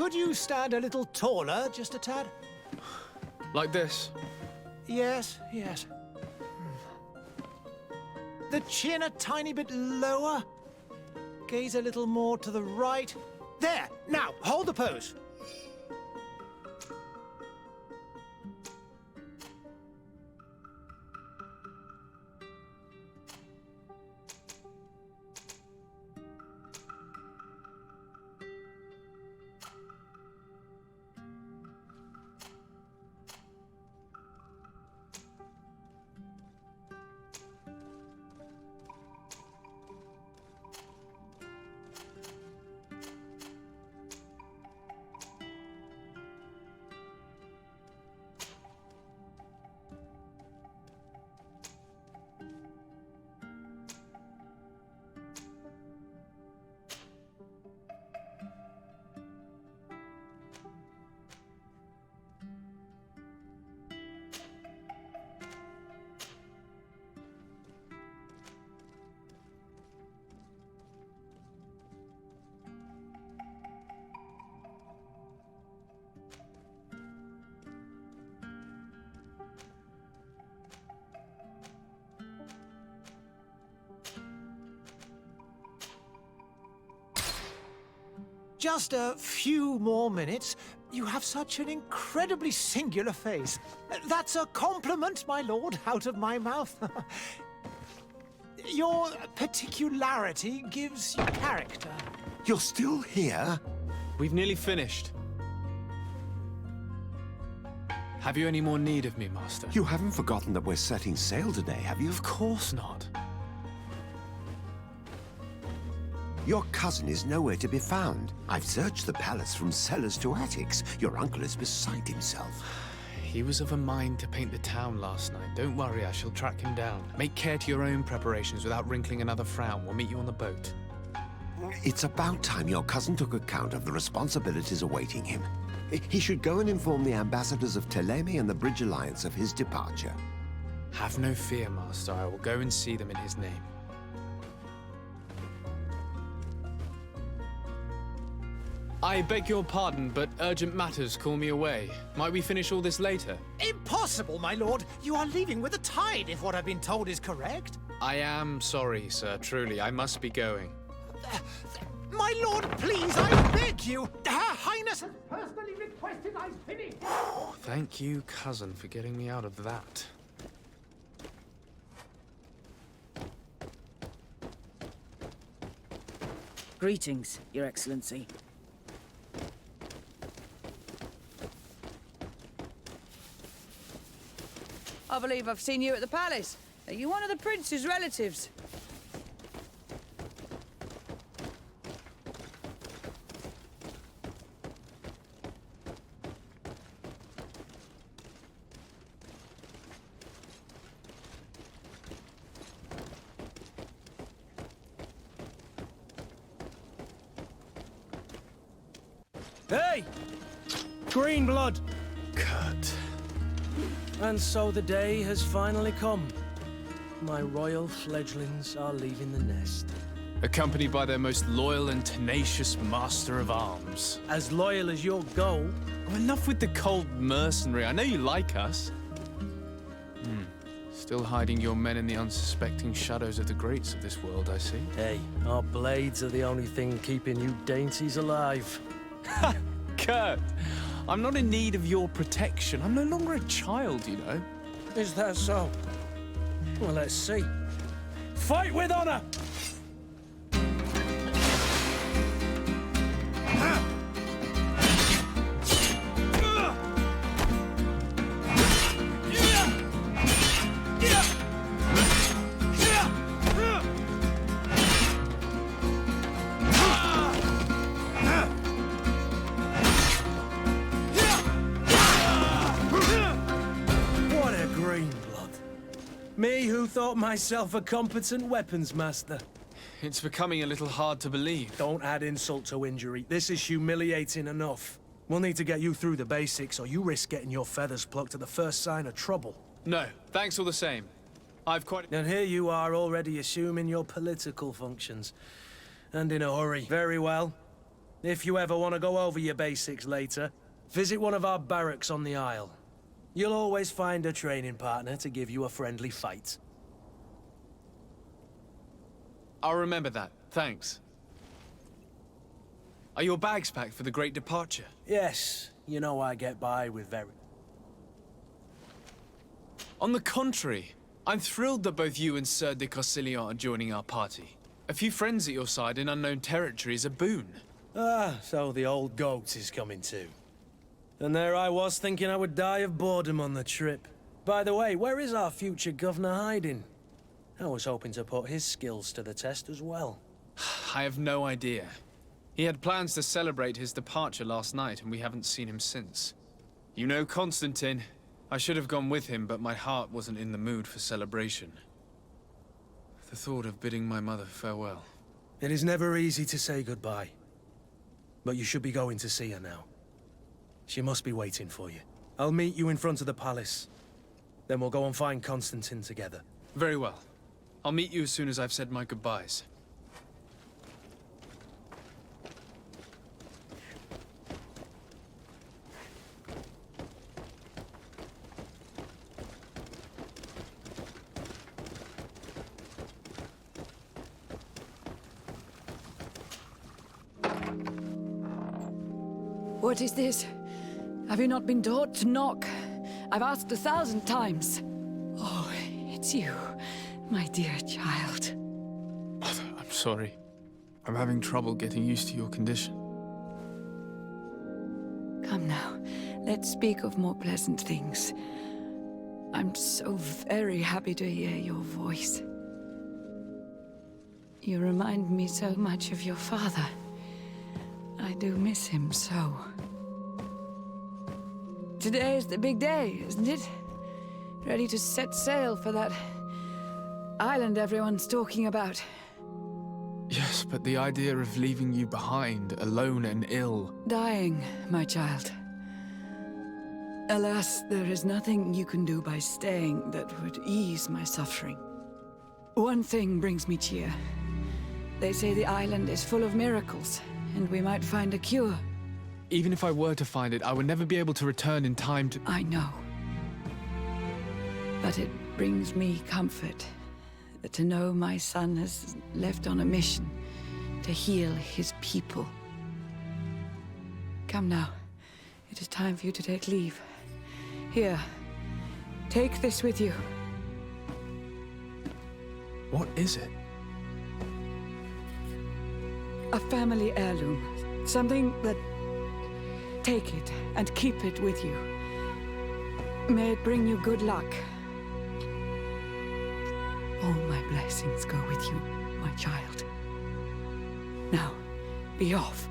Could you stand a little taller, just a tad? Like this? Yes, yes. The chin a tiny bit lower. Gaze a little more to the right. There! Now, hold the pose. Just a few more minutes. You have such an incredibly singular face. That's a compliment, my lord, out of my mouth. Your particularity gives you character. You're still here? We've nearly finished. Have you any more need of me, Master? You haven't forgotten that we're setting sail today, have you? Of course not. Your cousin is nowhere to be found. I've searched the palace from cellars to attics. Your uncle is beside himself. He was of a mind to paint the town last night. Don't worry, I shall track him down. Make care to your own preparations without wrinkling another frown. We'll meet you on the boat. It's about time your cousin took account of the responsibilities awaiting him. He should go and inform the ambassadors of Telemi and the Bridge Alliance of his departure. Have no fear, Master. I will go and see them in his name. I beg your pardon, but urgent matters call me away. Might we finish all this later? Impossible, my lord. You are leaving with the tide, if what I've been told is correct. I am sorry, sir. Truly, I must be going. My lord, please, I beg you. Her Highness has personally requested I finish. Thank you, cousin, for getting me out of that. Greetings, Your Excellency. I believe I've seen you at the palace. Are you one of the prince's relatives? Hey! Green blood! Kurt. And so the day has finally come. My royal fledglings are leaving the nest. Accompanied by their most loyal and tenacious master of arms. As loyal as your goal. Oh, enough with the cold mercenary. I know you like us. Still hiding your men in the unsuspecting shadows of the greats of this world, I see. Hey, our blades are the only thing keeping you dainties alive. Ha! Kurt! I'm not in need of your protection. I'm no longer a child, you know. Is that so? Well, let's see. Fight with honor! Me who thought myself a competent weapons master. It's becoming a little hard to believe. Don't add insult to injury. This is humiliating enough. We'll need to get you through the basics, or you risk getting your feathers plucked at the first sign of trouble. No, thanks all the same. I've quite... And here you are already assuming your political functions. And in a hurry. Very well. If you ever want to go over your basics later, visit one of our barracks on the Isle. You'll always find a training partner to give you a friendly fight. I'll remember that. Thanks. Are your bags packed for the great departure? Yes, you know I get by with very... On the contrary, I'm thrilled that both you and Sir de Corsilion are joining our party. A few friends at your side in unknown territory is a boon. Ah, so the old goat is coming too. And there I was thinking I would die of boredom on the trip. By the way, where is our future governor hiding? I was hoping to put his skills to the test as well. I have no idea. He had plans to celebrate his departure last night, and we haven't seen him since. You know Constantine. I should have gone with him, but my heart wasn't in the mood for celebration. The thought of bidding my mother farewell. It is never easy to say goodbye. But you should be going to see her now. She must be waiting for you. I'll meet you in front of the palace. Then we'll go and find Constantine together. Very well. I'll meet you as soon as I've said my goodbyes. What is this? Have you not been taught to knock? I've asked 1,000 times. Oh, it's you, my dear child. Mother, I'm sorry. I'm having trouble getting used to your condition. Come now, let's speak of more pleasant things. I'm so very happy to hear your voice. You remind me so much of your father. I do miss him so. Today is the big day, isn't it? Ready to set sail for that island everyone's talking about. Yes, but the idea of leaving you behind, alone and ill... Dying, my child. Alas, there is nothing you can do by staying that would ease my suffering. One thing brings me cheer. They say the island is full of miracles, and we might find a cure. Even if I were to find it, I would never be able to return in time to... I know. But it brings me comfort to know my son has left on a mission to heal his people. Come now. It is time for you to take leave. Here, take this with you. What is it? A family heirloom. Something that... Take it and keep it with you. May it bring you good luck. All my blessings go with you, my child. Now, be off.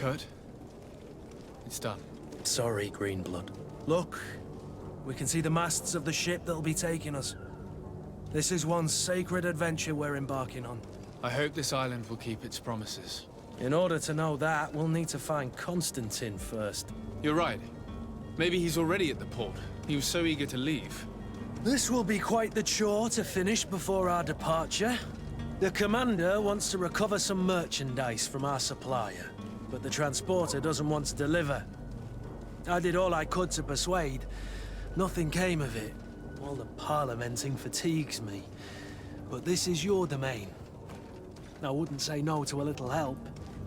Kurt. It's done. Sorry, Greenblood. Look, we can see the masts of the ship that'll be taking us. This is one sacred adventure we're embarking on. I hope this island will keep its promises. In order to know that, we'll need to find Constantine first. You're right. Maybe he's already at the port. He was so eager to leave. This will be quite the chore to finish before our departure. The commander wants to recover some merchandise from our supplier, but the transporter doesn't want to deliver. I did all I could to persuade. Nothing came of it. All the parliamenting fatigues me. But this is your domain. I wouldn't say no to a little help.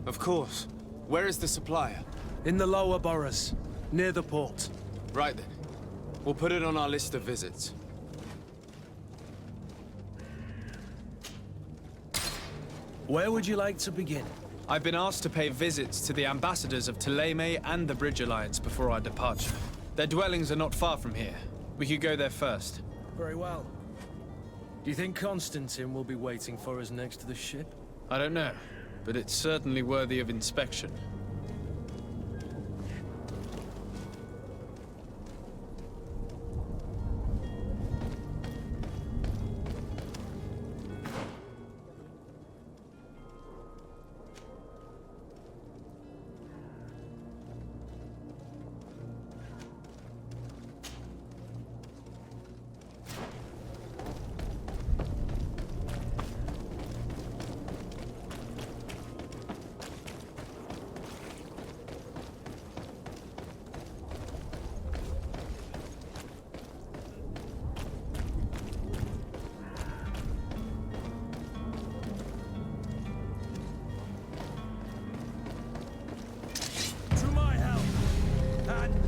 Of course. Where is the supplier? In the lower boroughs, near the port. Right then. We'll put it on our list of visits. Where would you like to begin? I've been asked to pay visits to the ambassadors of Thélème and the Bridge Alliance before our departure. Their dwellings are not far from here. We could go there first. Very well. Do you think Constantine will be waiting for us next to the ship? I don't know, but it's certainly worthy of inspection.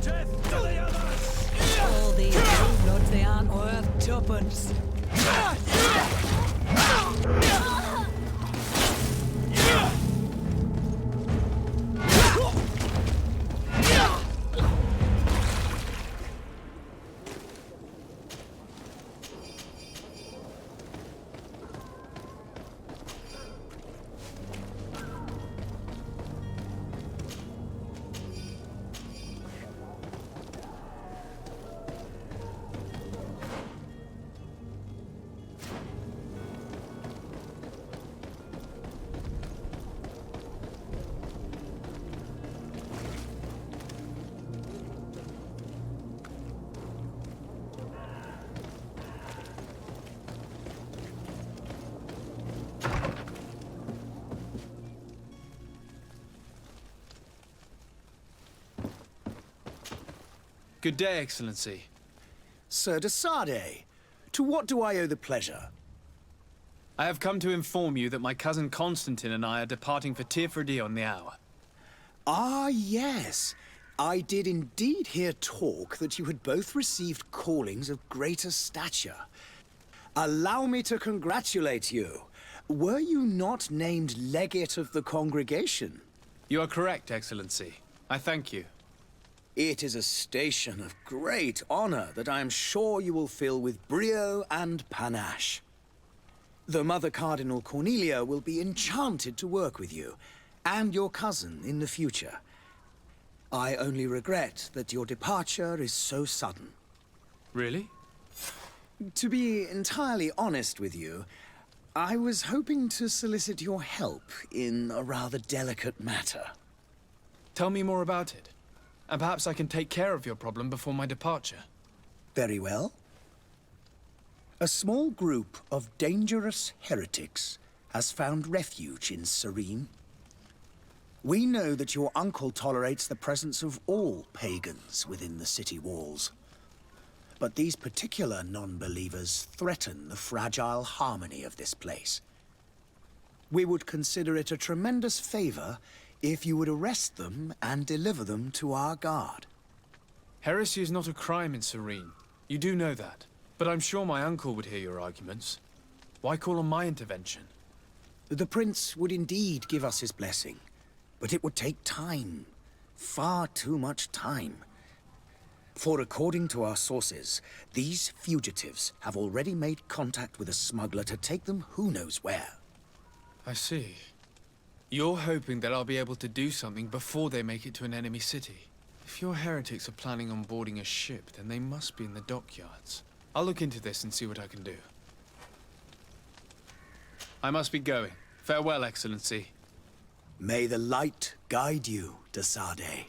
Death to the others! All these bloods, they aren't worth tuppence. Good day, Excellency. Sir de Sade, to what do I owe the pleasure? I have come to inform you that my cousin Constantine and I are departing for Tirfredi on the hour. Ah, yes. I did indeed hear talk that you had both received callings of greater stature. Allow me to congratulate you. Were you not named legate of the congregation? You are correct, Excellency. I thank you. It is a station of great honor that I am sure you will fill with brio and panache. The Mother Cardinal Cornelia will be enchanted to work with you, and your cousin in the future. I only regret that your departure is so sudden. Really? To be entirely honest with you, I was hoping to solicit your help in a rather delicate matter. Tell me more about it. And perhaps I can take care of your problem before my departure. Very well. A small group of dangerous heretics has found refuge in Serene. We know that your uncle tolerates the presence of all pagans within the city walls. But these particular non-believers threaten the fragile harmony of this place. We would consider it a tremendous favor if you would arrest them and deliver them to our guard. Heresy is not a crime in Serene. You do know that. But I'm sure my uncle would hear your arguments. Why call on my intervention? The prince would indeed give us his blessing, but it would take time. Far too much time. For according to our sources, these fugitives have already made contact with a smuggler to take them who knows where. I see. You're hoping that I'll be able to do something before they make it to an enemy city. If your heretics are planning on boarding a ship, then they must be in the dockyards. I'll look into this and see what I can do. I must be going. Farewell, Excellency. May the light guide you, de Sade.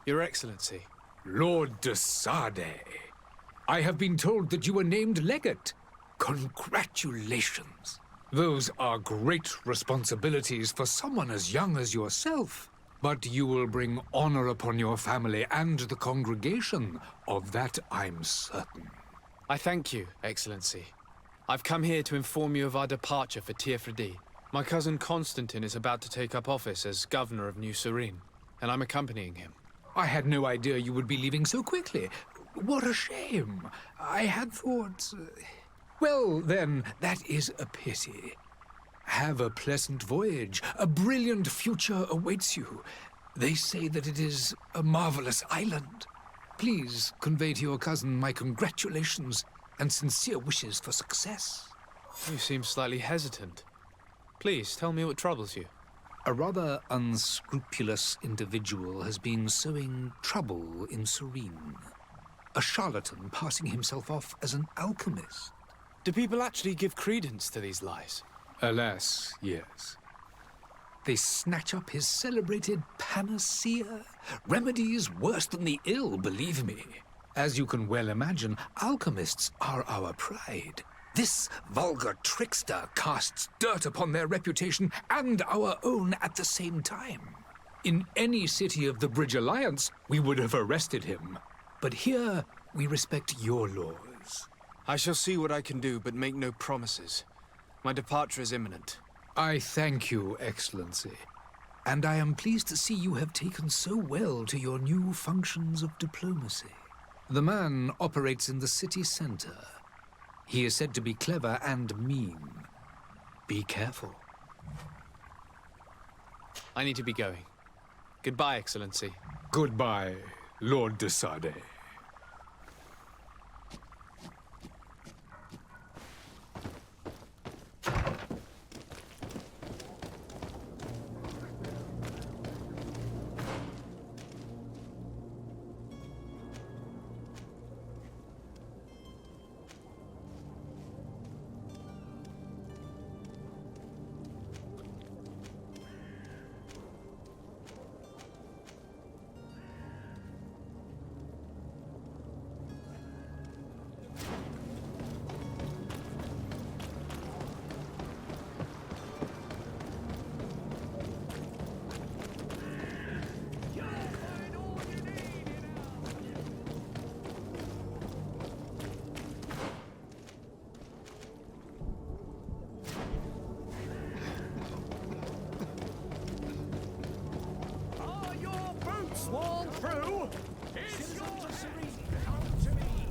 Your Excellency. Lord de Sade, I have been told that you were named legate. Congratulations. Those are great responsibilities for someone as young as yourself. But you will bring honor upon your family and the congregation. Of that I'm certain. I thank you, Excellency. I've come here to inform you of our departure for Tiefredi. My cousin Constantine is about to take up office as governor of New Serene, and I'm accompanying him. I had no idea you would be leaving so quickly. What a shame. I had thought... Well, then, that is a pity. Have a pleasant voyage. A brilliant future awaits you. They say that it is a marvelous island. Please convey to your cousin my congratulations and sincere wishes for success. You seem slightly hesitant. Please, tell me what troubles you. A rather unscrupulous individual has been sowing trouble in Serene. A charlatan passing himself off as an alchemist. Do people actually give credence to these lies? Alas, yes. They snatch up his celebrated panacea. Remedies worse than the ill, believe me. As you can well imagine, alchemists are our pride. This vulgar trickster casts dirt upon their reputation and our own at the same time. In any city of the Bridge Alliance, we would have arrested him. But here, we respect your laws. I shall see what I can do, but make no promises. My departure is imminent. I thank you, Excellency. And I am pleased to see you have taken so well to your new functions of diplomacy. The man operates in the city center. He is said to be clever and mean. Be careful. I need to be going. Goodbye, Excellency. Goodbye, Lord de Sade. Sworn through. Is your come to me?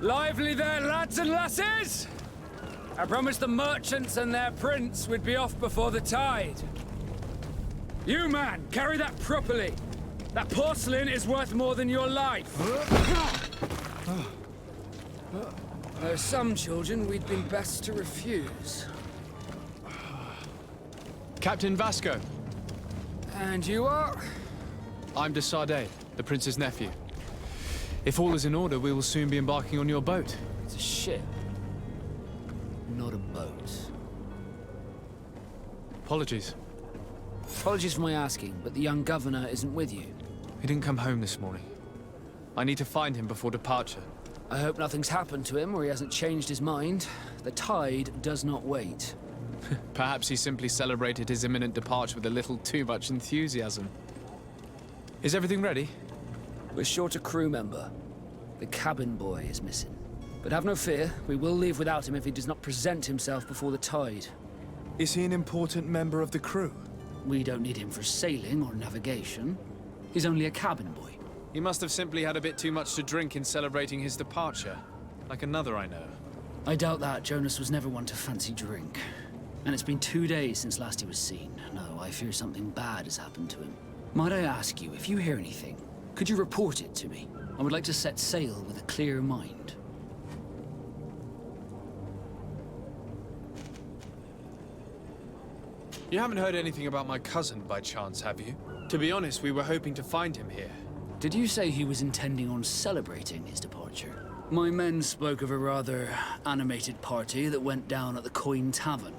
Lively there, lads and lasses! I promised the merchants and their prince we'd be off before the tide. You, man, carry that properly. That porcelain is worth more than your life. There are some children we'd been best to refuse. Captain Vasco. And you are? I'm de Sardet, the prince's nephew. If all is in order, we will soon be embarking on your boat. It's a ship, not a boat. Apologies. Apologies for my asking, but the young governor isn't with you. He didn't come home this morning. I need to find him before departure. I hope nothing's happened to him or he hasn't changed his mind. The tide does not wait. Perhaps he simply celebrated his imminent departure with a little too much enthusiasm. Is everything ready? We're short a crew member. The cabin boy is missing. But have no fear, we will leave without him if he does not present himself before the tide. Is he an important member of the crew? We don't need him for sailing or navigation. He's only a cabin boy. He must have simply had a bit too much to drink in celebrating his departure. Like another I know. I doubt that. Jonas was never one to fancy drink. And it's been 2 days since last he was seen. No, I fear something bad has happened to him. Might I ask you, if you hear anything, could you report it to me? I would like to set sail with a clear mind. You haven't heard anything about my cousin by chance, have you? To be honest, we were hoping to find him here. Did you say he was intending on celebrating his departure? My men spoke of a rather animated party that went down at the Coin Tavern,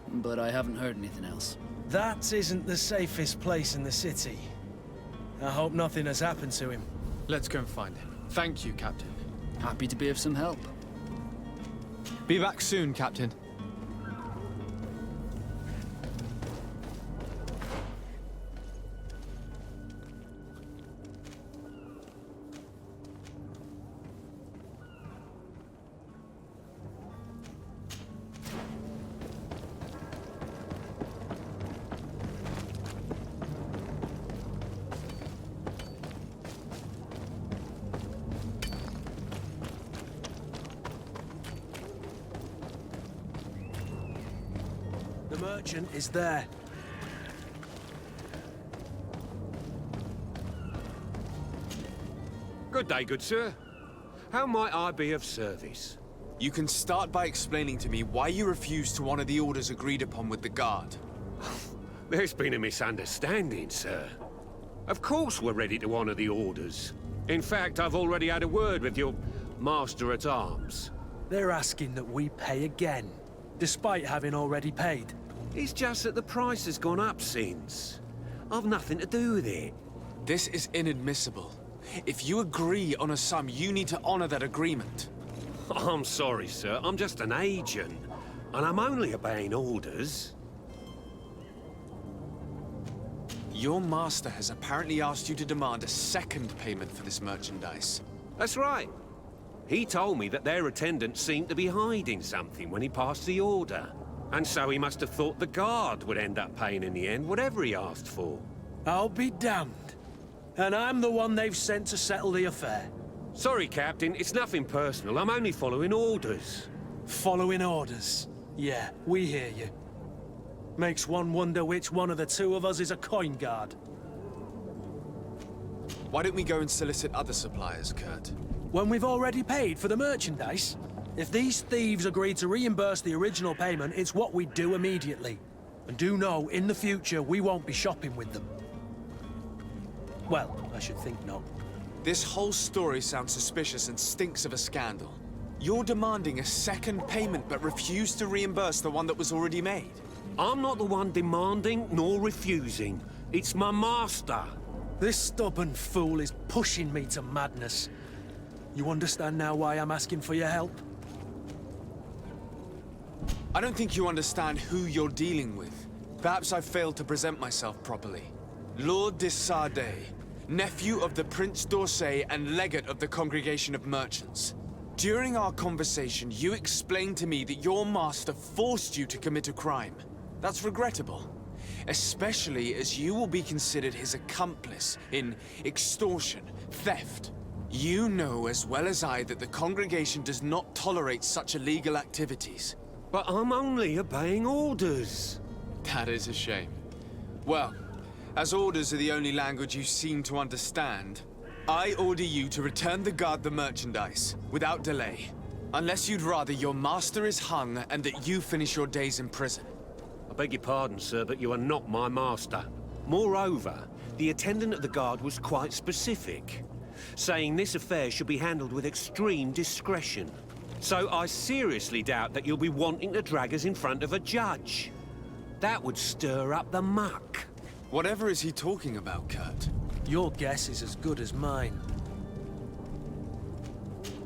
but I haven't heard anything else. That isn't the safest place in the city. I hope nothing has happened to him. Let's go and find him. Thank you, Captain. Happy to be of some help. Be back soon, Captain. The merchant is there. Good day, good sir. How might I be of service? You can start by explaining to me why you refused to honor the orders agreed upon with the guard. There's been a misunderstanding, sir. Of course we're ready to honor the orders. In fact, I've already had a word with your master-at-arms. They're asking that we pay again, despite having already paid. It's just that the price has gone up since. I've nothing to do with it. This is inadmissible. If you agree on a sum, you need to honor that agreement. I'm sorry, sir. I'm just an agent. And I'm only obeying orders. Your master has apparently asked you to demand a second payment for this merchandise. That's right. He told me that their attendant seemed to be hiding something when he passed the order. And so he must have thought the guard would end up paying in the end, whatever he asked for. I'll be damned. And I'm the one they've sent to settle the affair. Sorry, Captain, it's nothing personal. I'm only following orders. Following orders? Yeah, we hear you. Makes one wonder which one of the two of us is a coin guard. Why don't we go and solicit other suppliers, Kurt? When we've already paid for the merchandise? If these thieves agree to reimburse the original payment, it's what we do immediately. And do know, in the future, we won't be shopping with them. Well, I should think not. This whole story sounds suspicious and stinks of a scandal. You're demanding a second payment but refuse to reimburse the one that was already made. I'm not the one demanding nor refusing. It's my master. This stubborn fool is pushing me to madness. You understand now why I'm asking for your help? I don't think you understand who you're dealing with. Perhaps I failed to present myself properly. Lord de Sardet, nephew of the Prince d'Orsay and legate of the Congregation of Merchants. During our conversation, you explained to me that your master forced you to commit a crime. That's regrettable, especially as you will be considered his accomplice in extortion, theft. You know as well as I that the congregation does not tolerate such illegal activities. But I'm only obeying orders. That is a shame. Well, As orders are the only language you seem to understand, I order you to return the guard the merchandise, without delay. Unless you'd rather your master is hung and that you finish your days in prison. I beg your pardon, sir, but you are not my master. Moreover, the attendant of the guard was quite specific, saying this affair should be handled with extreme discretion. So I seriously doubt that you'll be wanting to drag us in front of a judge. That would stir up the muck. Whatever is he talking about, Kurt? Your guess is as good as mine.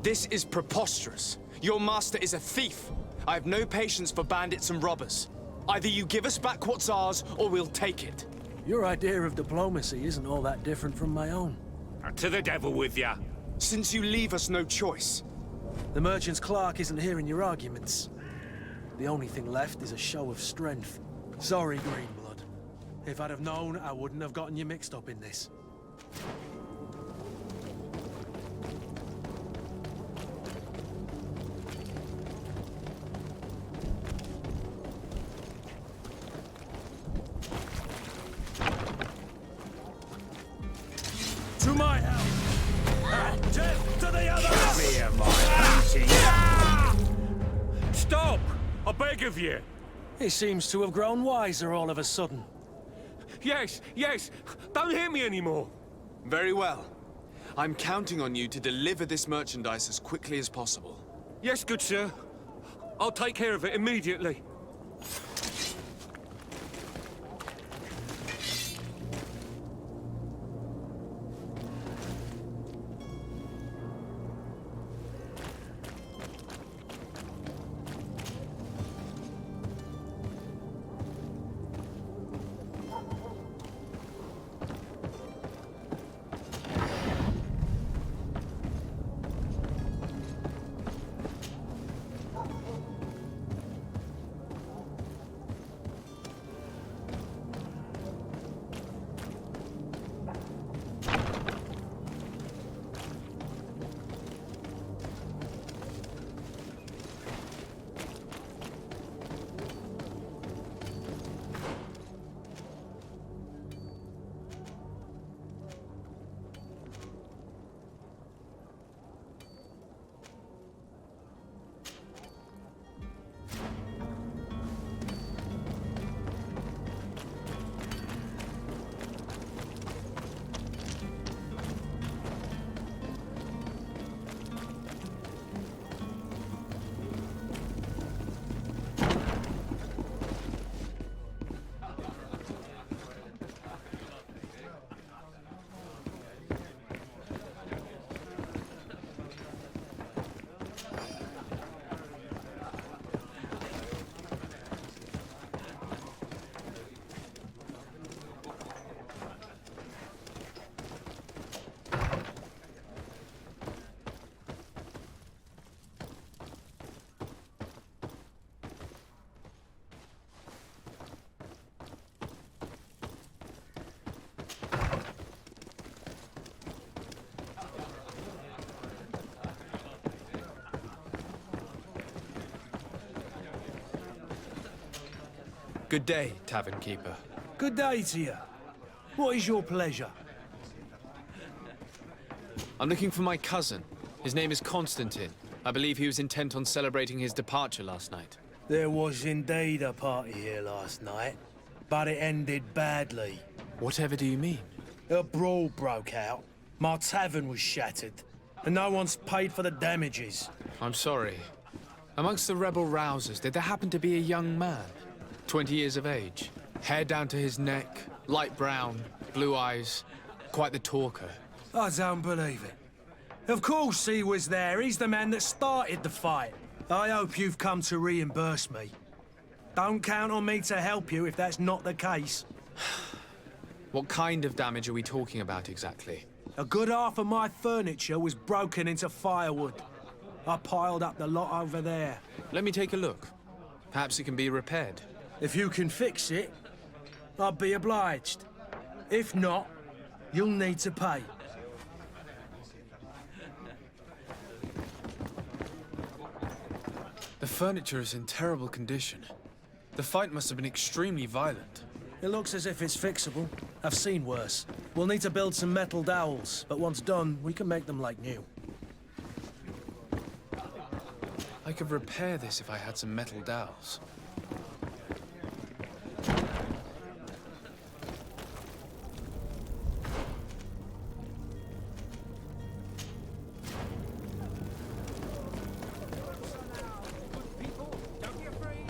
This is preposterous. Your master is a thief. I have no patience for bandits and robbers. Either you give us back what's ours, or we'll take it. Your idea of diplomacy isn't all that different from my own. To the devil with ya. Since you leave us no choice. The merchant's clerk isn't hearing your arguments. The only thing left is a show of strength. Sorry, Greenblood. If I'd have known, I wouldn't have gotten you mixed up in this. To my help! And death to the others! Me and my booty! Stop! I beg of you! He seems to have grown wiser all of a sudden. Yes, yes! Don't hit me anymore! Very well. I'm counting on you to deliver this merchandise as quickly as possible. Yes, good sir. I'll take care of it immediately. Good day, tavern keeper. Good day to you. What is your pleasure? I'm looking for my cousin. His name is Constantine. I believe he was intent on celebrating his departure last night. There was indeed a party here last night, but it ended badly. Whatever do you mean? A brawl broke out. My tavern was shattered, and no one's paid for the damages. I'm sorry. Amongst the rebel rousers, did there happen to be a young man? 20 years of age, hair down to his neck, light brown, blue eyes, quite the talker. I don't believe it. Of course he was there. He's the man that started the fight. I hope you've come to reimburse me. Don't count on me to help you if that's not the case. What kind of damage are we talking about exactly? A good half of my furniture was broken into firewood. I piled up the lot over there. Let me take a look. Perhaps it can be repaired. If you can fix it, I'd be obliged. If not, you'll need to pay. The furniture is in terrible condition. The fight must have been extremely violent. It looks as if it's fixable. I've seen worse. We'll need to build some metal dowels, but once done, we can make them like new. I could repair this if I had some metal dowels.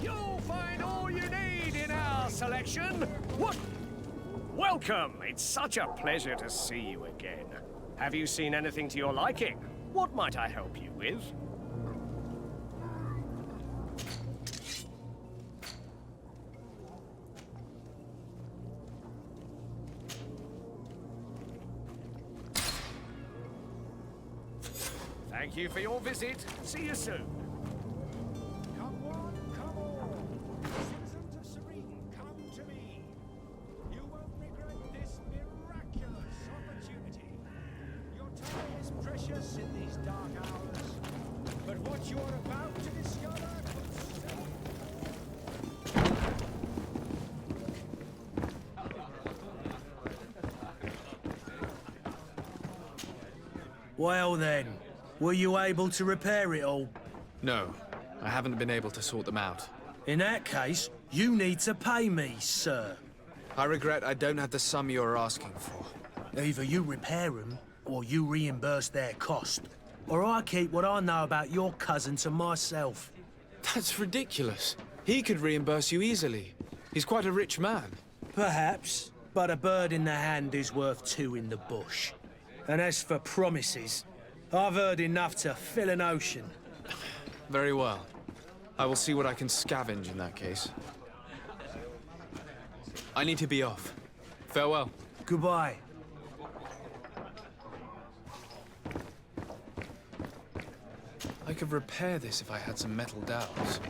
You'll find all you need in our selection. What? Welcome. It's such a pleasure to see you again. Have you seen anything to your liking? What might I help you with? Thank you for your visit. See you soon. Come on, come on. Citizens of Serene, come to me. You won't regret this miraculous opportunity. Your time is precious in these dark hours, but what you are about to discover could save. Well then, were you able to repair it all? No, I haven't been able to sort them out. In that case, you need to pay me, sir. I regret I don't have the sum you're asking for. Either you repair them, or you reimburse their cost. Or I keep what I know about your cousin to myself. That's ridiculous. He could reimburse you easily. He's quite a rich man. Perhaps, but a bird in the hand is worth two in the bush. And as for promises, I've heard enough to fill an ocean. Very well. I will see what I can scavenge in that case. I need to be off. Farewell. Goodbye. I could repair this if I had some metal dowels.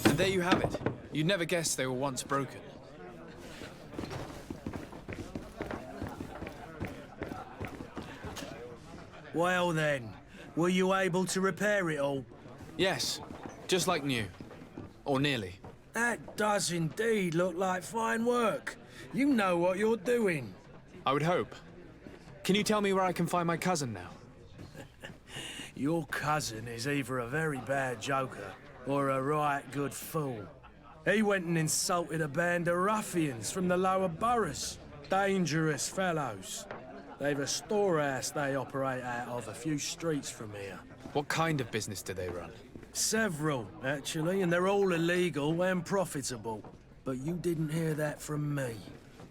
And there you have it. You'd never guess they were once broken. Well then, were you able to repair it all? Yes, just like new. Or nearly. That does indeed look like fine work. You know what you're doing. I would hope. Can you tell me where I can find my cousin now? Your cousin is either a very bad joker or a right good fool. He went and insulted a band of ruffians from the lower boroughs. Dangerous fellows. They've a storehouse they operate out of a few streets from here. What kind of business do they run? Several, actually, and they're all illegal and profitable. But you didn't hear that from me.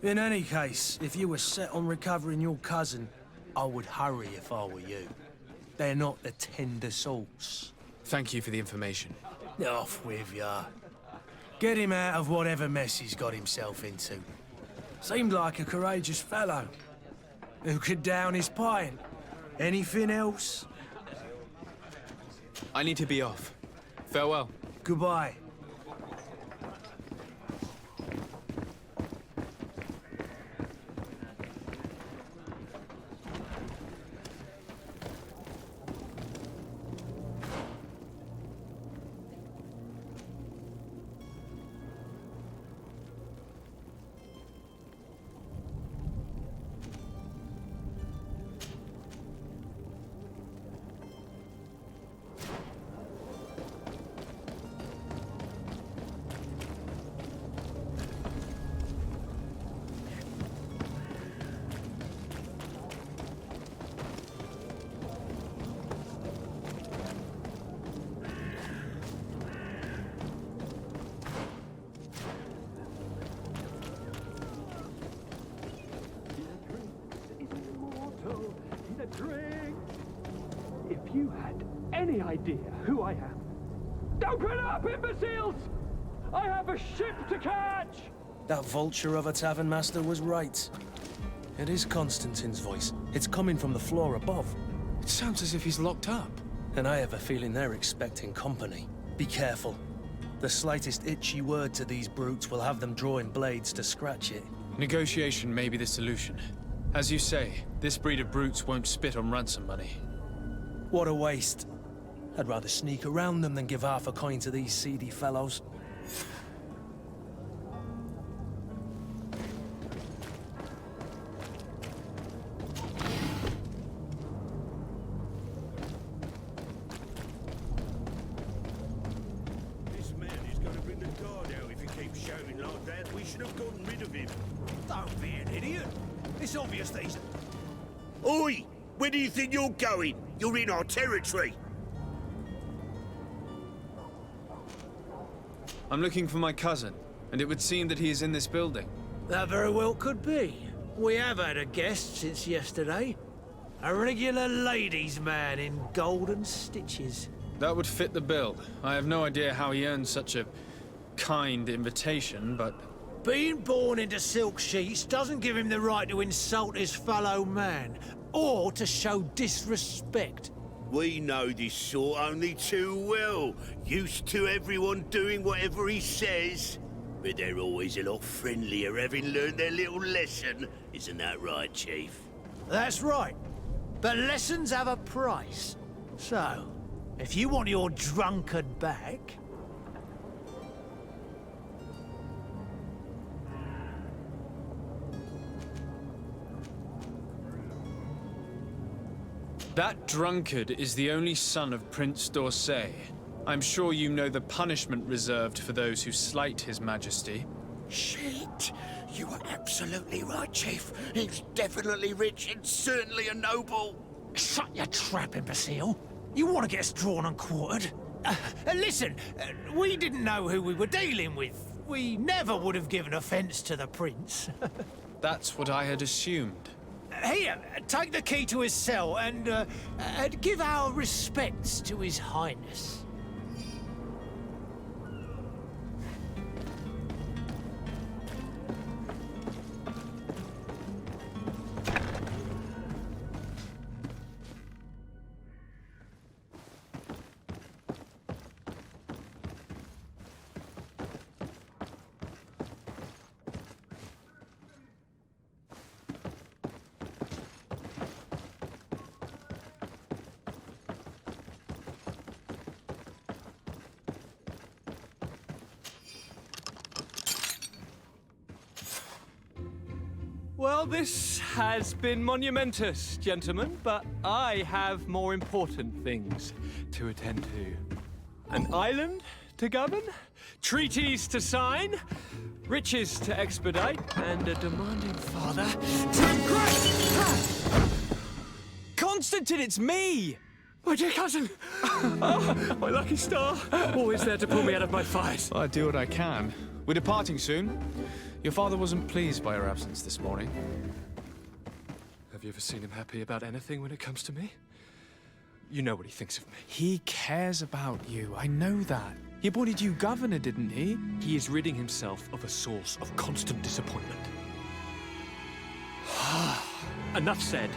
In any case, if you were set on recovering your cousin, I would hurry if I were you. They're not the tender sorts. Thank you for the information. Off with ya. Get him out of whatever mess he's got himself into. Seemed like a courageous fellow. Who could down his pint? Anything else? I need to be off. Farewell. Goodbye. If you had any idea who I am... Open up, imbeciles! I have a ship to catch! That vulture of a tavern master was right. It is Constantine's voice. It's coming from the floor above. Sounds as if he's locked up. And I have a feeling they're expecting company. Be careful. The slightest itchy word to these brutes will have them drawing blades to scratch it. Negotiation may be the solution. As you say, this breed of brutes won't spit on ransom money. What a waste. I'd rather sneak around them than give half a coin to these seedy fellows. This man is going to bring the guard out if he keeps shouting like that. We should have gotten rid of him. Don't be an idiot. It's obvious that he's... Oi! Where do you think you're going? You're in our territory. I'm looking for my cousin, and it would seem that he is in this building. That very well could be. We have had a guest since yesterday. A regular ladies' man in golden stitches. That would fit the bill. I have no idea how he earned such a kind invitation, but... Being born into silk sheets doesn't give him the right to insult his fellow man, or to show disrespect. We know this sort only too well. Used to everyone doing whatever he says. But they're always a lot friendlier having learned their little lesson. Isn't that right, Chief? That's right. But lessons have a price. So, if you want your drunkard back... That drunkard is the only son of Prince d'Orsay. I'm sure you know the punishment reserved for those who slight his majesty. Shit! You are absolutely right, Chief. He's definitely rich and certainly a noble. Shut your trap, imbecile. You want to get us drawn and quartered? Listen, we didn't know who we were dealing with. We never would have given offense to the prince. That's what I had assumed. Here, take the key to his cell and give our respects to his highness. Well, this has been monumentous, gentlemen, but I have more important things to attend to. An island to govern, treaties to sign, riches to expedite, and a demanding father to grace. Constantine, it's me! My dear cousin! Oh, my lucky star! Always there to pull me out of my fight. I do what I can. We're departing soon. Your father wasn't pleased by your absence this morning. Have you ever seen him happy about anything when it comes to me? You know what he thinks of me. He cares about you, I know that. He appointed you governor, didn't he? He is ridding himself of a source of constant disappointment. Enough said.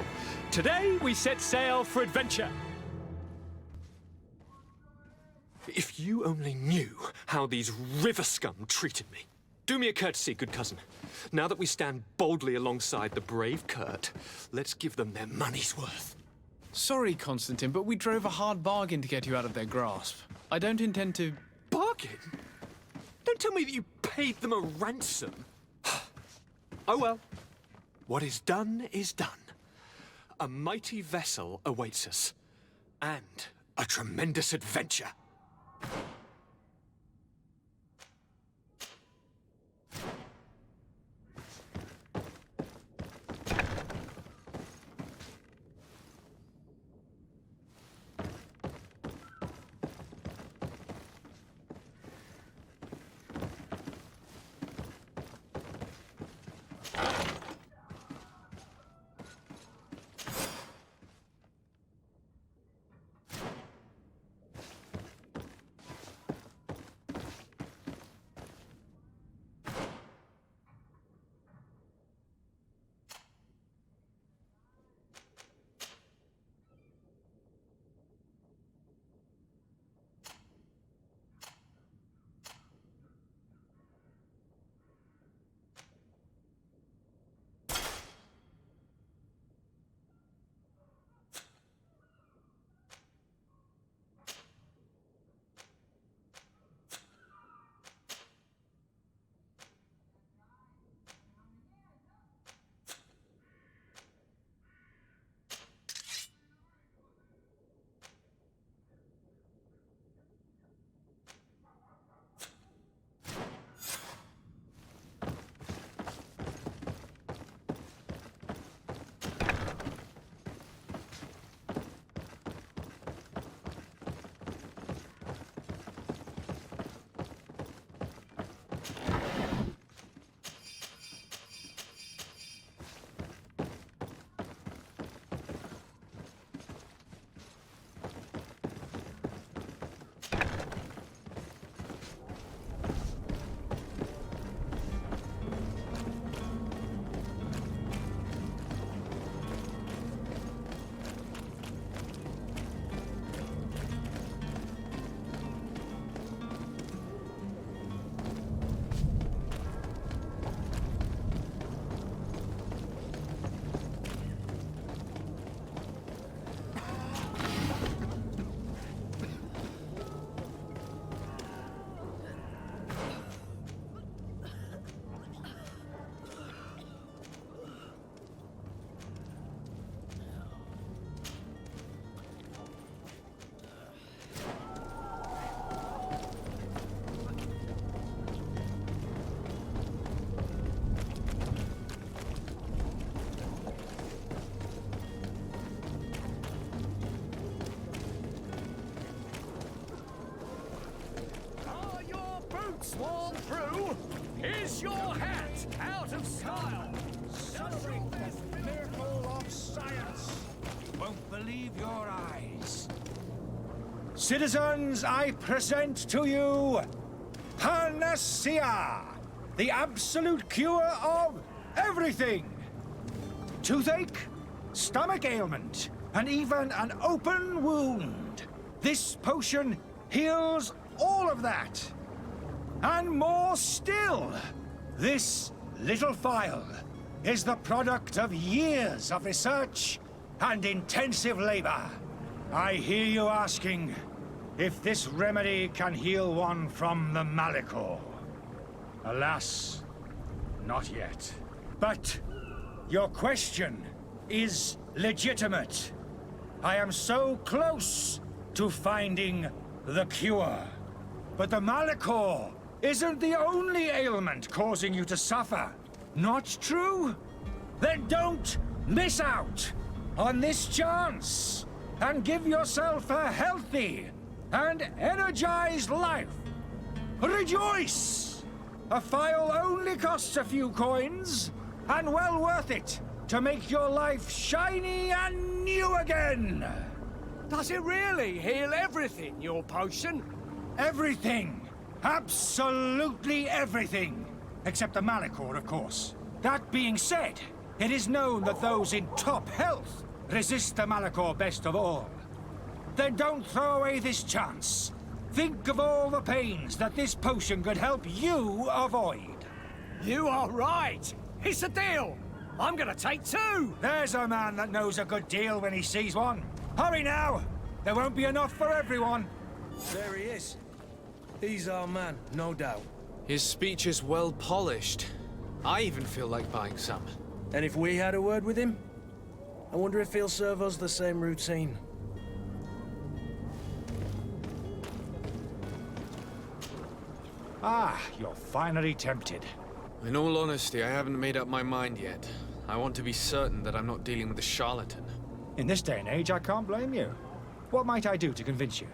Today we set sail for adventure. If you only knew how these river scum treated me. Do me a courtesy, good cousin. Now that we stand boldly alongside the brave Kurt, let's give them their money's worth. Sorry, Constantine, but we drove a hard bargain to get you out of their grasp. I don't intend to... Bargain? Don't tell me that you paid them a ransom. Oh well. What is done is done. A mighty vessel awaits us. And a tremendous adventure. you? Is your hat out of style? Celebrate this miracle of science. You won't believe your eyes. Citizens, I present to you Panacea, the absolute cure of everything. Toothache, stomach ailment, and even an open wound. This potion heals all of that. And more still, this little phial is the product of years of research and intensive labor. I hear you asking if this remedy can heal one from the Malachor. Alas, not yet. But your question is legitimate. I am so close to finding the cure. But the Malachor isn't the only ailment causing you to suffer. Not true? Then don't miss out on this chance and give yourself a healthy and energized life. Rejoice! A phial only costs a few coins, and well worth it to make your life shiny and new again. Does it really heal everything, your potion? Everything. Absolutely everything. Except the Malachor, of course. That being said, it is known that those in top health resist the Malachor best of all. Then don't throw away this chance. Think of all the pains that this potion could help you avoid. You are right. It's a deal. I'm gonna take two. There's a man that knows a good deal when he sees one. Hurry now. There won't be enough for everyone. There he is. He's our man, no doubt. His speech is well polished. I even feel like buying some. And if we had a word with him? I wonder if he'll serve us the same routine. Ah, you're finally tempted. In all honesty, I haven't made up my mind yet. I want to be certain that I'm not dealing with a charlatan. In this day and age, I can't blame you. What might I do to convince you?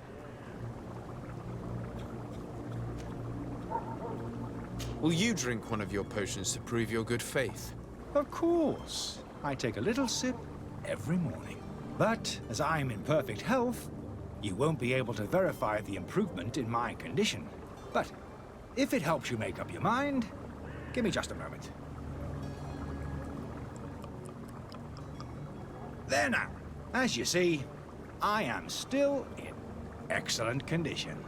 Will you drink one of your potions to prove your good faith? Of course. I take a little sip every morning. But as I'm in perfect health, you won't be able to verify the improvement in my condition. But if it helps you make up your mind, give me just a moment. There now. As you see, I am still in excellent condition.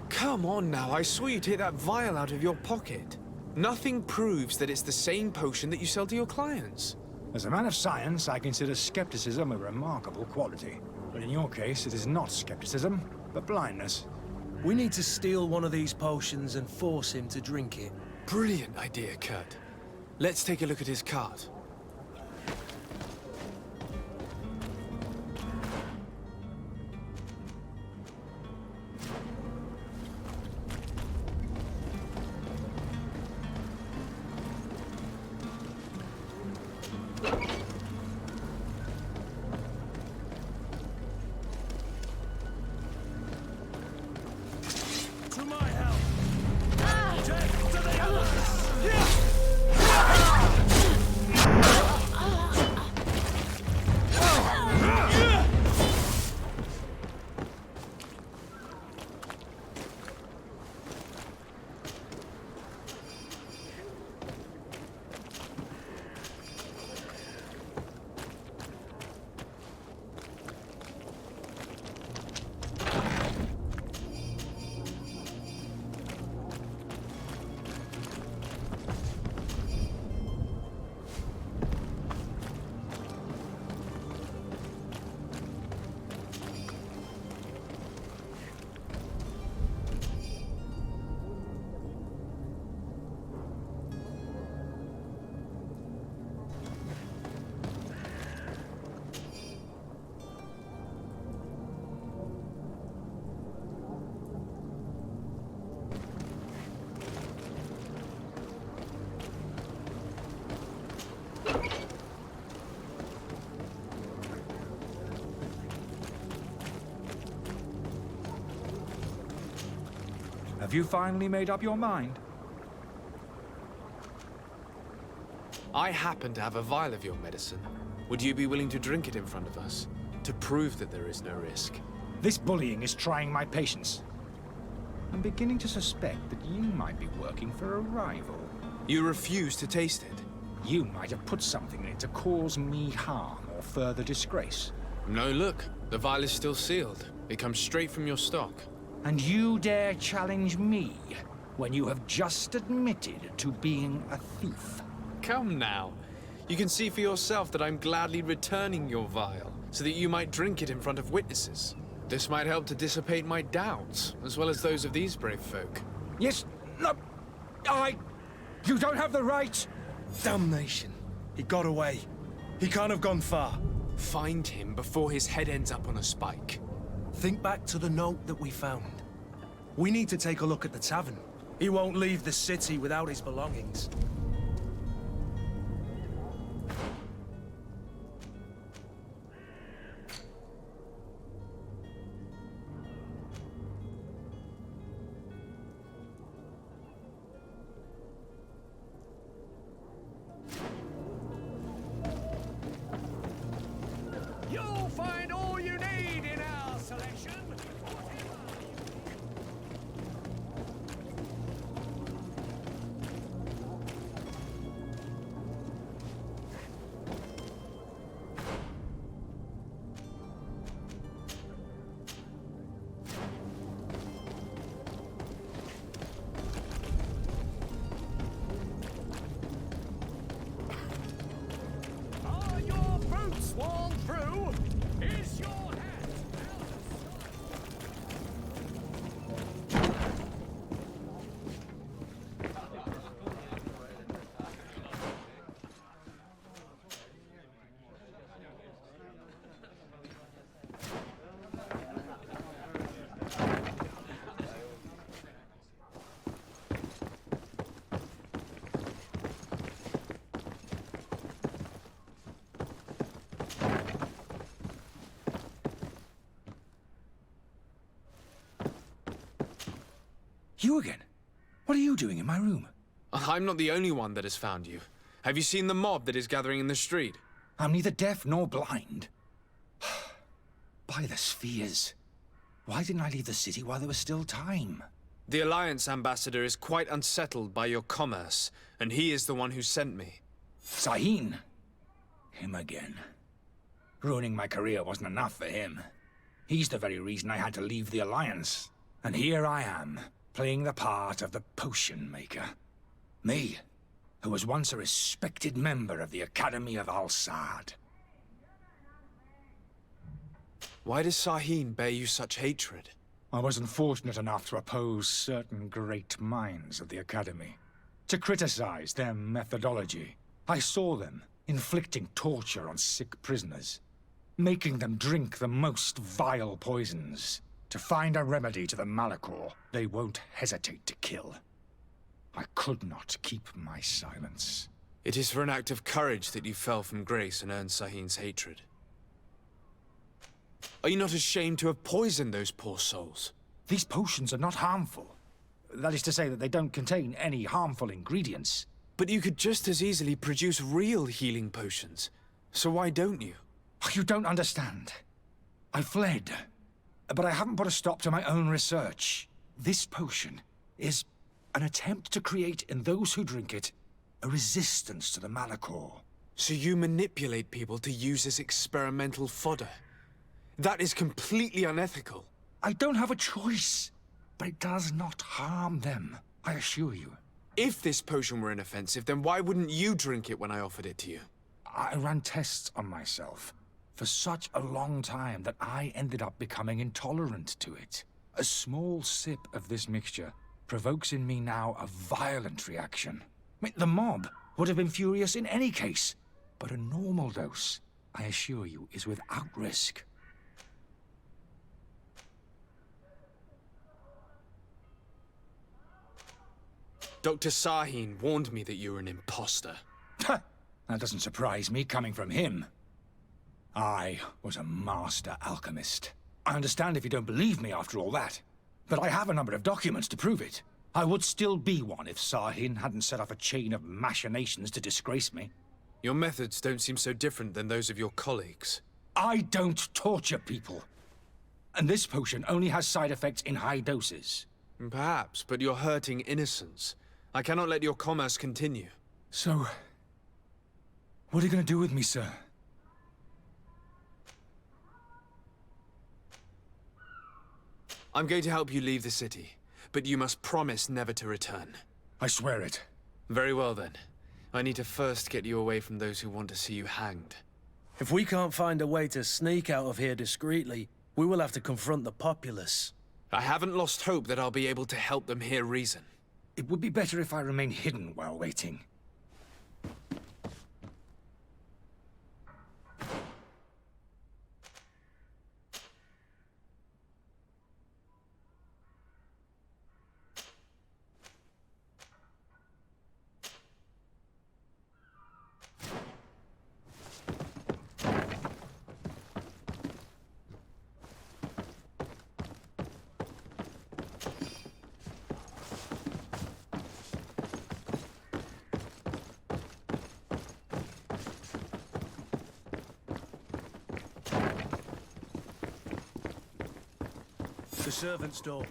Come on now, I swear you take that vial out of your pocket. Nothing proves that it's the same potion that you sell to your clients. As a man of science, I consider skepticism a remarkable quality. But in your case, it is not skepticism, but blindness. We need to steal one of these potions and force him to drink it. Brilliant idea, Kurt. Let's take a look at his cart. Have you finally made up your mind? I happen to have a vial of your medicine. Would you be willing to drink it in front of us? To prove that there is no risk? This bullying is trying my patience. I'm beginning to suspect that you might be working for a rival. You refuse to taste it? You might have put something in it to cause me harm or further disgrace. No, look. The vial is still sealed. It comes straight from your stock. And you dare challenge me when you have just admitted to being a thief? Come now. You can see for yourself that I'm gladly returning your vial, so that you might drink it in front of witnesses. This might help to dissipate my doubts, as well as those of these brave folk. Yes, no, you don't have the right! Damnation. He got away. He can't have gone far. Find him before his head ends up on a spike. Think back to the note that we found. We need to take a look at the tavern. He won't leave the city without his belongings. You'll find all you need in our selection. Are your boots worn through? Is your hat out of You again? What are you doing in my room? I'm not the only one that has found you. Have you seen the mob that is gathering in the street? I'm neither deaf nor blind. By the spheres. Why didn't I leave the city while there was still time? The Alliance ambassador is quite unsettled by your commerce, and he is the one who sent me. Sahin? Him again. Ruining my career wasn't enough for him. He's the very reason I had to leave the Alliance. And here I am, playing the part of the potion maker. Me, who was once a respected member of the Academy of Al-Sad. Why does Sahin bear you such hatred? I wasn't fortunate enough to oppose certain great minds of the Academy. To criticize their methodology. I saw them inflicting torture on sick prisoners. Making them drink the most vile poisons. To find a remedy to the Malachor they won't hesitate to kill. I could not keep my silence. It is for an act of courage that you fell from grace and earned Sahin's hatred. Are you not ashamed to have poisoned those poor souls? These potions are not harmful. That is to say that they don't contain any harmful ingredients. But you could just as easily produce real healing potions. So why don't you? You don't understand. I fled. But I haven't put a stop to my own research. This potion is an attempt to create in those who drink it a resistance to the Malachor. So you manipulate people to use as experimental fodder? That is completely unethical. I don't have a choice, but it does not harm them, I assure you. If this potion were inoffensive, then why wouldn't you drink it when I offered it to you? I ran tests on myself for such a long time that I ended up becoming intolerant to it. A small sip of this mixture provokes in me now a violent reaction. I mean, the mob would have been furious in any case, but a normal dose, I assure you, is without risk. Dr. Sahin warned me that you were an imposter. That doesn't surprise me coming from him. I was a master alchemist. I understand if you don't believe me after all that, but I have a number of documents to prove it. I would still be one if Sahin hadn't set off a chain of machinations to disgrace me. Your methods don't seem so different than those of your colleagues. I don't torture people. And this potion only has side effects in high doses. Perhaps, but you're hurting innocents. I cannot let your commerce continue. So, what are you going to do with me, sir? I'm going to help you leave the city, but you must promise never to return. I swear it. Very well then. I need to first get you away from those who want to see you hanged. If we can't find a way to sneak out of here discreetly, we will have to confront the populace. I haven't lost hope that I'll be able to help them hear reason. It would be better if I remain hidden while waiting. The servant's door.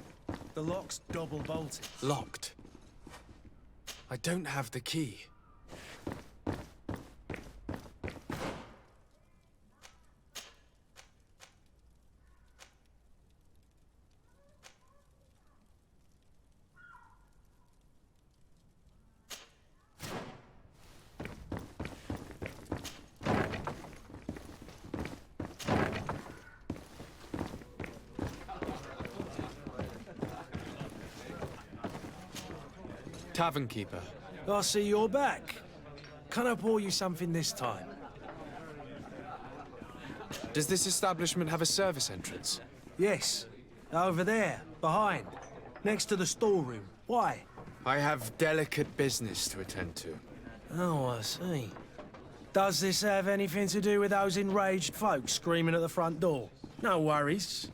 The lock's double bolted. Locked. I don't have the key. Tavern keeper. I see you're back. Can I pour you something this time? Does this establishment have a service entrance? Yes. Over there, behind. Next to the storeroom. Why? I have delicate business to attend to. Oh, I see. Does this have anything to do with those enraged folks screaming at the front door? No worries.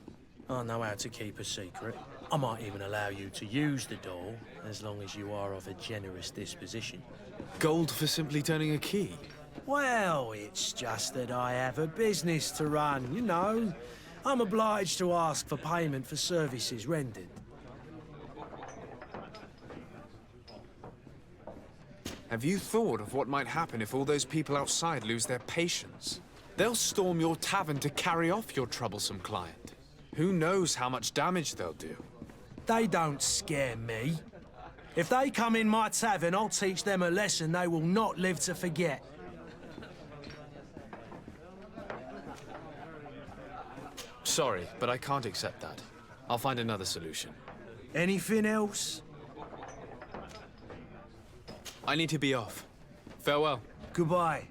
I know how to keep a secret. I might even allow you to use the door, as long as you are of a generous disposition. Gold for simply turning a key? Well, it's just that I have a business to run, you know. I'm obliged to ask for payment for services rendered. Have you thought of what might happen if all those people outside lose their patience? They'll storm your tavern to carry off your troublesome client. Who knows how much damage they'll do? They don't scare me. If they come in my tavern, I'll teach them a lesson they will not live to forget. Sorry, but I can't accept that. I'll find another solution. Anything else? I need to be off. Farewell. Goodbye.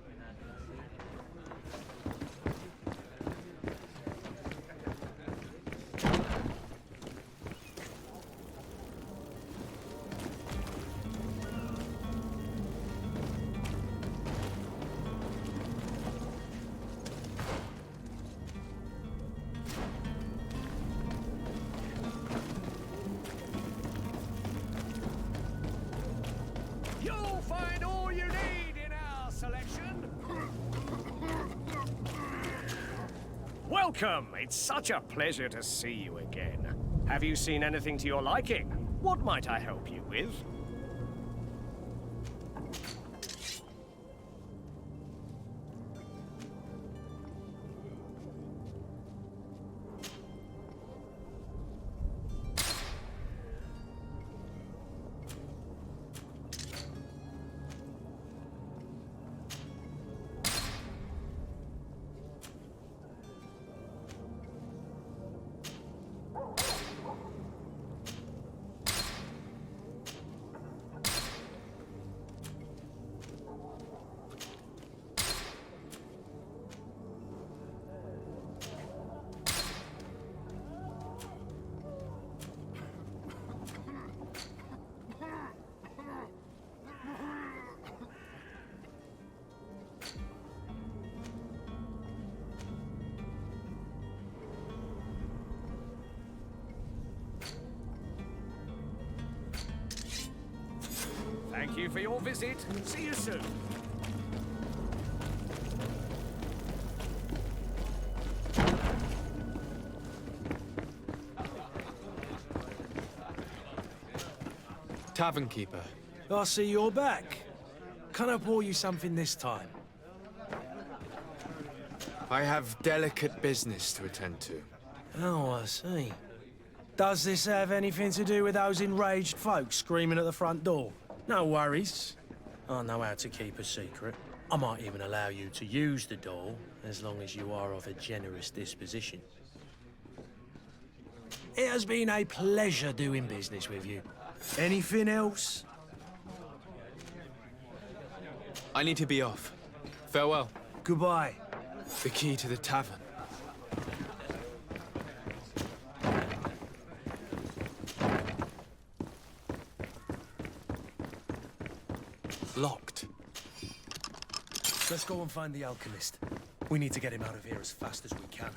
You'll find all you need in our selection. Welcome! It's such a pleasure to see you again. Have you seen anything to your liking? What might I help you with? Thank you for your visit. See you soon. Tavern keeper. I see you're back. Can I pour you something this time? I have delicate business to attend to. Oh, I see. Does this have anything to do with those enraged folks screaming at the front door? No worries. I know how to keep a secret. I might even allow you to use the door, as long as you are of a generous disposition. It has been a pleasure doing business with you. Anything else? I need to be off. Farewell. Goodbye. The key to the tavern. Locked. Let's go and find the alchemist. We need to get him out of here as fast as we can.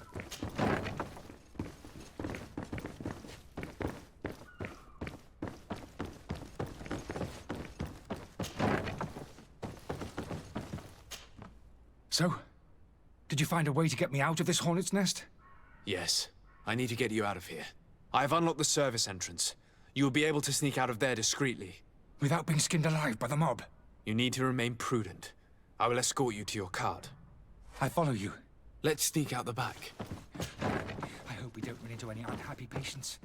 So, did you find a way to get me out of this hornet's nest? Yes. I need to get you out of here. I have unlocked the service entrance. You will be able to sneak out of there discreetly. Without being skinned alive by the mob? You need to remain prudent. I will escort you to your cart. I follow you. Let's sneak out the back. I hope we don't run into any unhappy patients.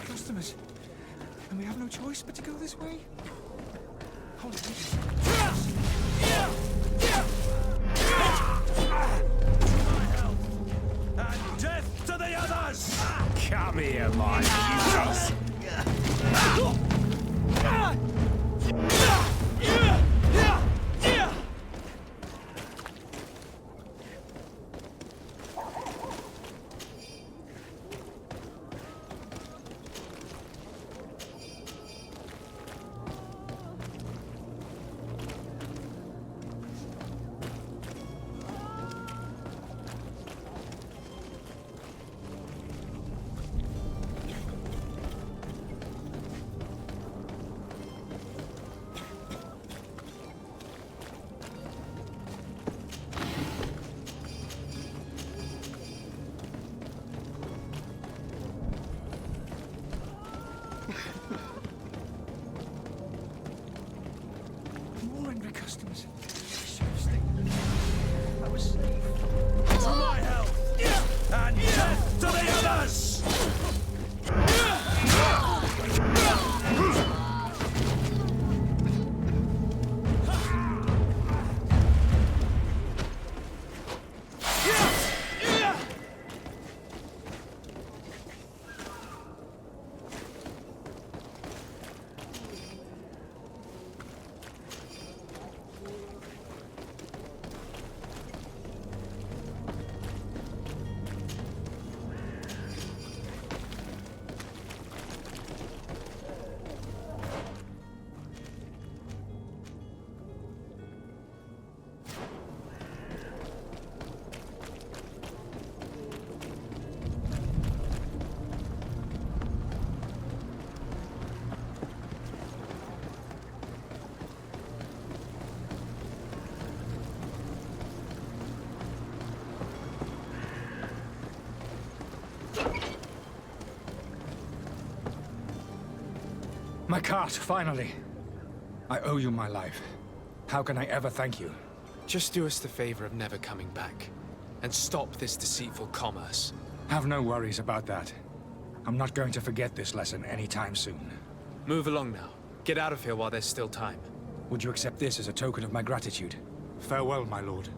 Customers, and we have no choice but to go this way. Holy And death to the others! Come here, my users! More angry customers. I was safe. To my health! And death to the others! My cart, finally. I owe you my life. How can I ever thank you? Just do us the favor of never coming back. And stop this deceitful commerce. Have no worries about that. I'm not going to forget this lesson anytime soon. Move along now. Get out of here while there's still time. Would you accept this as a token of my gratitude? Farewell, my lord.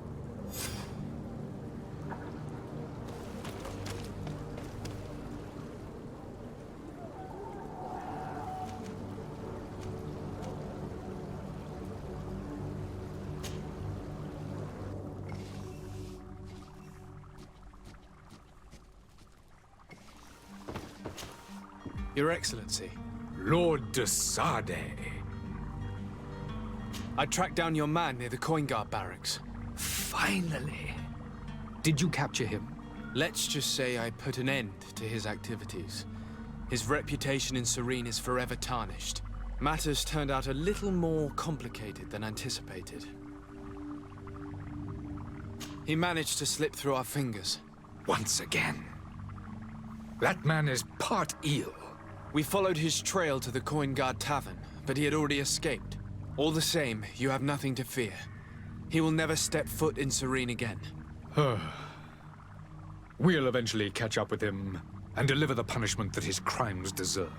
Your Excellency. Lord de Sade. I tracked down your man near the Coin Guard barracks. Finally. Did you capture him? Let's just say I put an end to his activities. His reputation in Serene is forever tarnished. Matters turned out a little more complicated than anticipated. He managed to slip through our fingers. Once again. That man is part eel. We followed his trail to the Coin Guard Tavern, but he had already escaped. All the same, you have nothing to fear. He will never step foot in Serene again. We'll eventually catch up with him and deliver the punishment that his crimes deserve.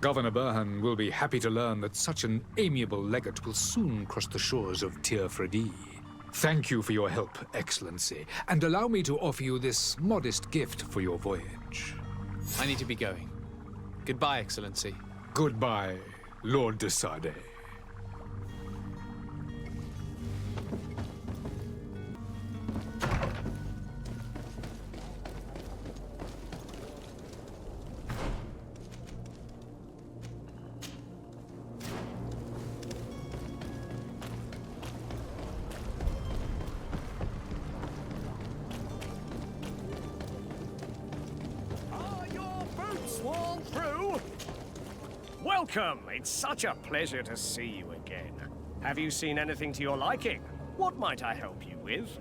Governor Burhan will be happy to learn that such an amiable legate will soon cross the shores of Tir Fredi. Thank you for your help, Excellency, and allow me to offer you this modest gift for your voyage. I need to be going. Goodbye, Excellency. Goodbye, Lord de Sade. Sworn through? Welcome! It's such a pleasure to see you again. Have you seen anything to your liking? What might I help you with?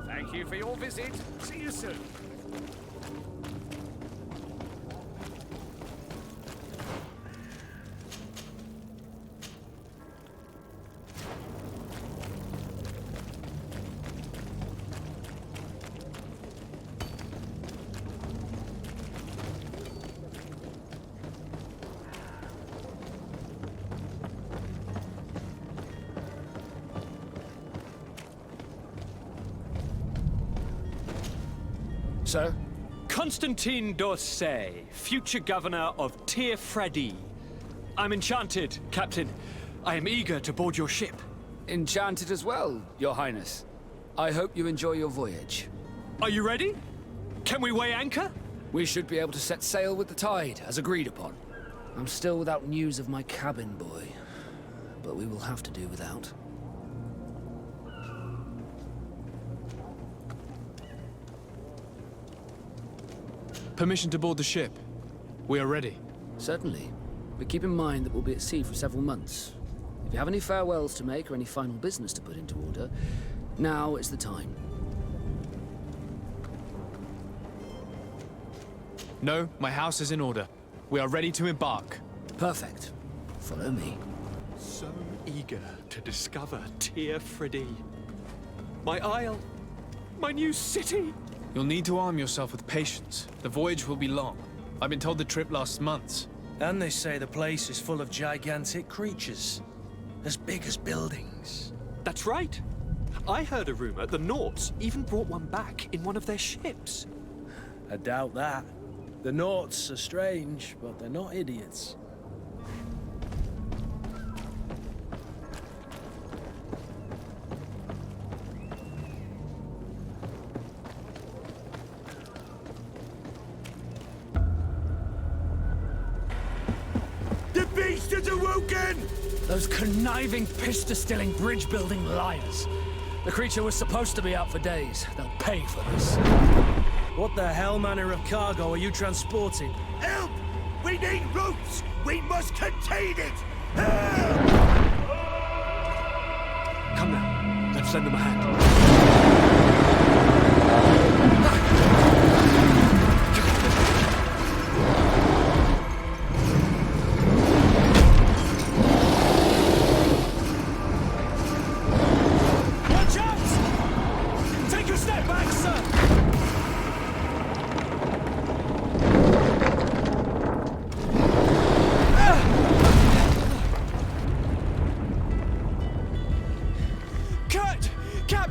Thank you for your visit. See you soon. Sir? Constantine d'Orsay, future governor of Tir Fredi. I'm enchanted, Captain. I am eager to board your ship. Enchanted as well, Your Highness. I hope you enjoy your voyage. Are you ready? Can we weigh anchor? We should be able to set sail with the tide, as agreed upon. I'm still without news of my cabin boy, but we will have to do without. Permission to board the ship. We are ready. Certainly. But keep in mind that we'll be at sea for several months. If you have any farewells to make or any final business to put into order, now is the time. No, my house is in order. We are ready to embark. Perfect. Follow me. So eager to discover Tir Fredi. My isle. My new city. You'll need to arm yourself with patience. The voyage will be long. I've been told the trip lasts months. And they say the place is full of gigantic creatures. As big as buildings. That's right. I heard a rumor the Nauts even brought one back in one of their ships. I doubt that. The Nauts are strange, but they're not idiots. The beast has awoken! Those conniving, piss-distilling, bridge-building liars. The creature was supposed to be out for days. They'll pay for this. What the hell manner of cargo are you transporting? Help! We need ropes! We must contain it! Help! Come now. Let's lend them a hand.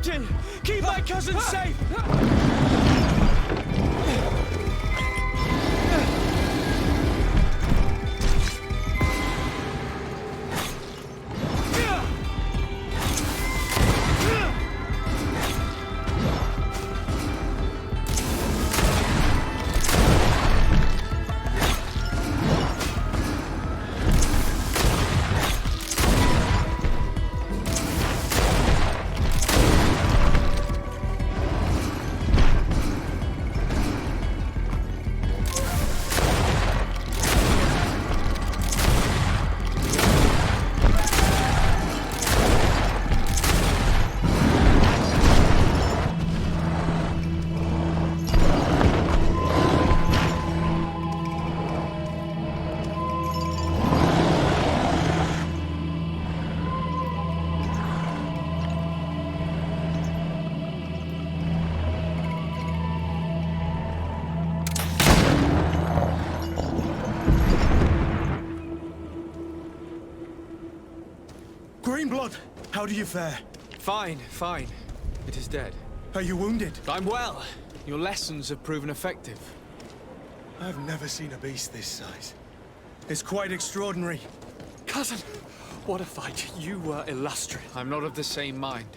Captain! Keep my cousin safe! Greenblood, how do you fare? Fine, fine. It is dead. Are you wounded? I'm well. Your lessons have proven effective. I've never seen a beast this size. It's quite extraordinary. Cousin, what a fight. You were illustrious. I'm not of the same mind.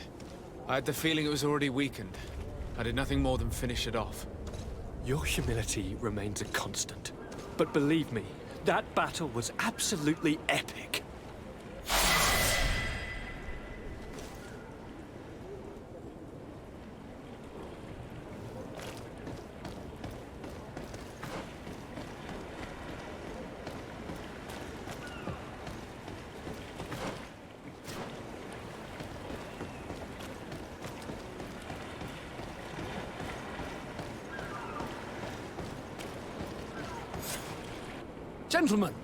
I had the feeling it was already weakened. I did nothing more than finish it off. Your humility remains a constant. But believe me, that battle was absolutely epic. Gentlemen!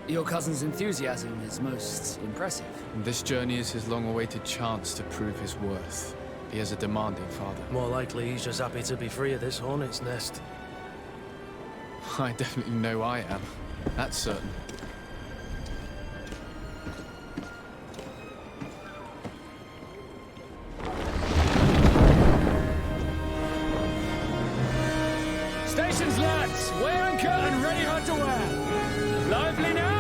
Your cousin's enthusiasm is most impressive. This journey is his long-awaited chance to prove his worth. He has a demanding father. More likely he's just happy to be free of this hornet's nest. I definitely know I am. That's certain. Stations, lads! Wear anchor and ready hard to wear! Lively now!